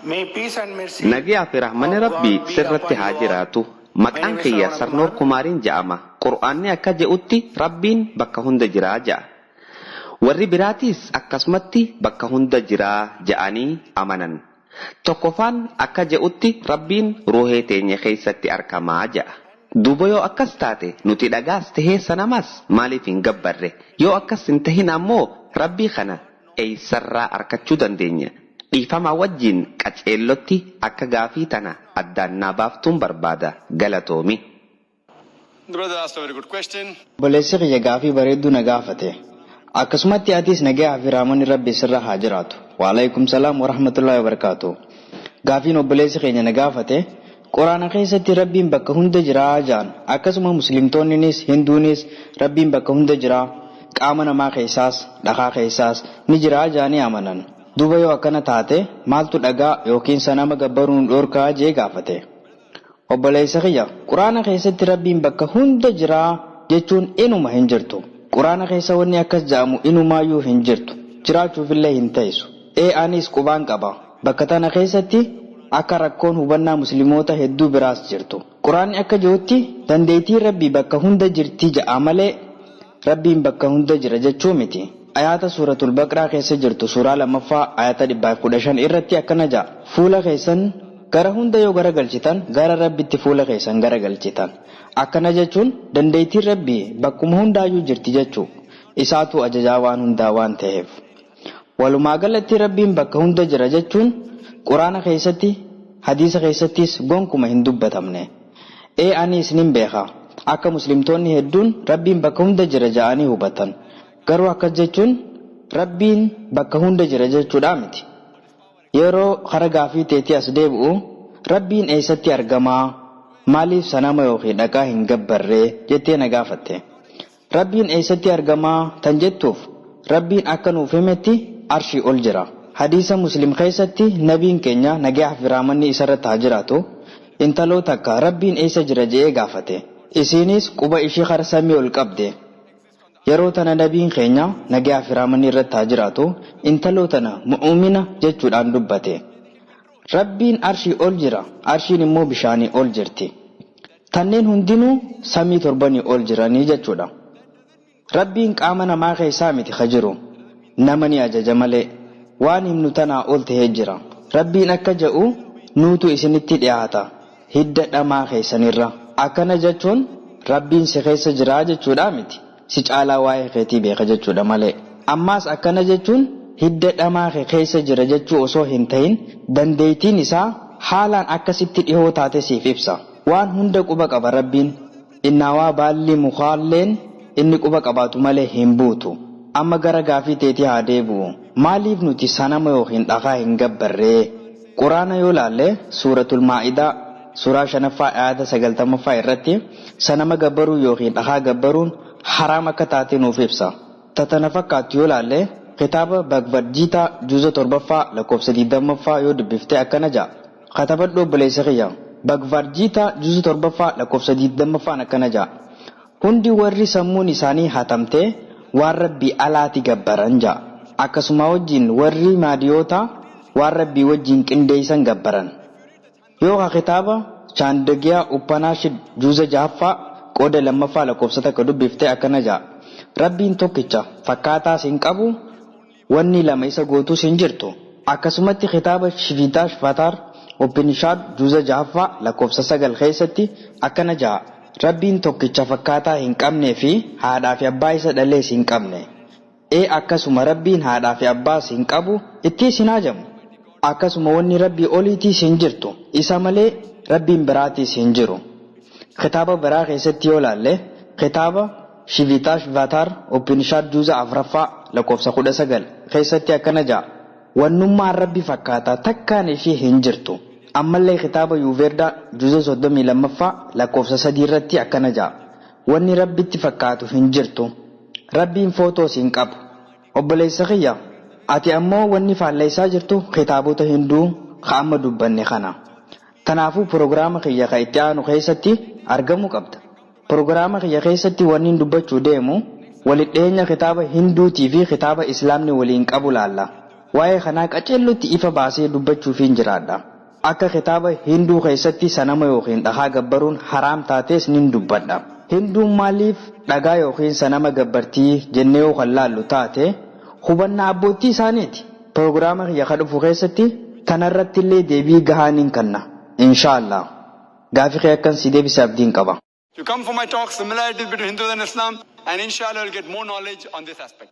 Nagiyaa fi rahmanni rabbii sirratti haa jiraatu. Maqaan kiyya Sarnoor Kumaariin ja'ama. Qur'aanni akka je'utti rabbiin bakka hunda jiraa ja'a. Warri biraatiis akkasumatti bakka hunda jiraa ja'anii amanan. Tokkoffaan akka je'utti rabbiin ruuhee teenya keessatti argamaa ja'a. Duuba yoo akkas taate nuti dhagaas tahee sanamaas maaliif hin gabbarre? Yoo akkas hin tahin ammoo rabbii kana eessarraa arkachuu dandeenya? Dhiifama wajjin qaceellotti akka gaafii tana addaan naa baaftuun barbaada. Galatoomi. Obboleessi kiyya gaafii bareedduu na gaafate. Akkasumatti atis nagaa fi rahmanni rabbi sirra haa jiraatu. Waalaikum salaam wa rahmatullahi wa barakatuh. Gaafiin obboleessi keenya na gaafate. Quraana keessatti rabbiin bakka hunda jiraa jaan. Akkasuma muslimtoonnis hinduunis rabbiin bakka hunda jiraa. Qaama namaa keessaas dhagaa keessaas ni jiraa jaanii amanan. Duuba yoo akkana taate maaltu dhagaa yookiin sanama gabbaruun dhorkaa jee gaafate. Obboleessa kiyya Quraana keessatti rabbiin bakka hunda jiraa jechuun inuma hin jirtu. Quraana keessa wanni akkas jedhamu inumaayyuu hin jirtu. Jiraachuufillee hin ta'isu. Anis qubaan qaba. Bakka tana keessatti akka rakkoon hubannaa musliimoota hedduu biraas jirtu. Quraanni akka jehutti dandeettii rabbii bakka hunda jirti ja'a malee rabbiin bakka hunda jira jechuu miti. Ayata suratul Baqraa keessa jirtu suuraa lammaffaa ayata 115 irratti akkana ja'a. Fuula keessan gara hunda yoo garagalchitan gara rabbitti fuula keessan garagalchitan. Akkana jechuun dandeettii rabbii bakkuma hundaayyuu jirti jechuu. Isaatu ajajaa waan hundaa waan ta'eef. Walumaa galatti rabbiin bakka hunda jira jechuun Quraana keessatti hadiisa keessattis gonkuma hin dubbatamne. Anis nin beeka. Akka muslimtoonni hedduun rabbiin bakka hunda jira ja'anii hubatan. Garuu akkas jechuun rabbiin bakka hunda jira jechuudha miti. Yeroo hara gaafii teetii as deebi'u rabbiin eessatti argamaa maaliif sanama yookiin dhagaa hin gabbarree jettee na gaafatte. Rabbiin eessatti argamaa tan jettuuf rabbiin akka nuuf himetti arshii ol jira. Hadiisa muslim keessatti nabiin keenya nagaa fi rahmanni isarratti haa jiraatu intaloota akka rabbiin eessa jira je'ee gaafate. Isiinis quba ishii hara samii ol qabde. Yeroo tana nabiin keenya nagaa fi rahmanni irratti haa jiraatu intaloo tana mu'umina jechuudhaan dubbate. Rabbiin arshii ol jira, arshiin immoo bishaanii ol jirti. Tanneen hundinuu samii torbanii ol jiranii jechuudha. Rabbiin qaama namaa keessaa miti ka jiru nama ni ajaja malee waan himnu tanaa ol ta'ee jira. Rabbiin akka jedhu nuutu isinitti dhiyaata hidda dhamaa keessanirra. Akkana jechuun rabbiin si keessa jira jechuudha miti. Si caalaa waa'ee keetii beeka jechuudha malee. Ammaas akkana jechuun hidda dhamaa keessa jira jechuu osoo hin ta'in dandeettiin isaa haalaan akkasitti dhihoo taate siif ibsa. Waan hunda quba qaba rabbiin. Innaawaa baalli mukaalleen inni quba qabaatu malee hin buutu. Amma gara gaafii teetii haa deebi'u. Maaliif nuti sanama yookiin dhagaa hin gabbarree? Quraana yoo laalle suuratul maa'idaa suuraa 5ffaa ayata 90ffaa irratti sanama gabbaruu yookiin dhagaa gabbaruun haram akka taate nuuf ibsa. Tatana fakkaatu yoo laalle kitaaba Bhagavad Gita juuza 7ffaa lakkoofsa 20ffaa yoo dubbiftee akkana ja'a. Katabadhu obboleessa kiyya. Bhagavad Gita juuza 7ffaa lakkoofsa 20ffaan akkana ja'a. Hundi warri sammuun isaanii hatamtee waan rabbii alaati gabbaran ja'a. Akkasuma wajjin warri maadiyoota waan rabbii wajjin qindeessan gabbaran. Yoo kitaaba Chandagiyaa Upanishad juuza 6ffaa qooda 2ffaa lakkoofsa takka dubbiftee akkana ja'a. Rabbiin tokkicha fakkaataas hin qabu wanni lama isa gootus hin jirtu. Akkasumatti kitaaba Shivitaashvatar Upanishad juuza 6ffaa lakkoofsa 9 keessatti akkana ja'a. Rabbiin tokkicha fakkaataa hin qabnee fi haadhaa fi abbaa isa dhalees hin qabne. Akkasuma rabbiin haadhaa fi abbaas hin qabu ittis hin hajamu. Akkasuma wanni rabbii oliitiis hin jirtu. Isa malee rabbiin biraatiis hin jiru. Kitaaba biraa keessatti yoo laalle kitaaba Shivitaashvatar Upanishad juuza 4ffaa lakkoofsa 19 keessatti akkana ja'a. Wannummaan rabbi fakkaataa takkaan ishee hin jirtu. Ammallee kitaaba Yuuverdaa juuza 32ffaa lakkoofsa 3 irratti akkana ja'a. Wanni rabbitti fakkaatu hin jirtu. Rabbiin footoos hin qabu. Obboleessa kiyya ati ammoo wanni faalleessaa jirtu kitaabota hinduu amma dubbanne kana. Kanaafuu proogiraama kiyya ka itti aanu keessatti argamuu qabda. Proogiraama kiyya keessatti wanni dubbachuu deemu walitti dhiyeenya kitaaba hinduutii fi kitaaba islaamni waliin qabu laalla. waa'ee kanaa qaceellutti ifa baasee dubbachuufiin jiraadha. Akka kitaaba Hinduu keessatti sanama yookiin dhagaa gabbaruun haraam taates nin dubbadha. Hinduun maaliif dhagaa yookiin sanama gabbartii jennee yoo kan laallu taate hubannaa abbootii isaaniiti. Proogiraama kiyya kan dhufu keessatti kanarratti illee deebii gahaa nin kenna. Inshaallah. Gaafii kee akkan si deebisee abdiin qaba. You come for my talk, similarities between Hindu and Islam, and inshallah you'll get more knowledge on this aspect.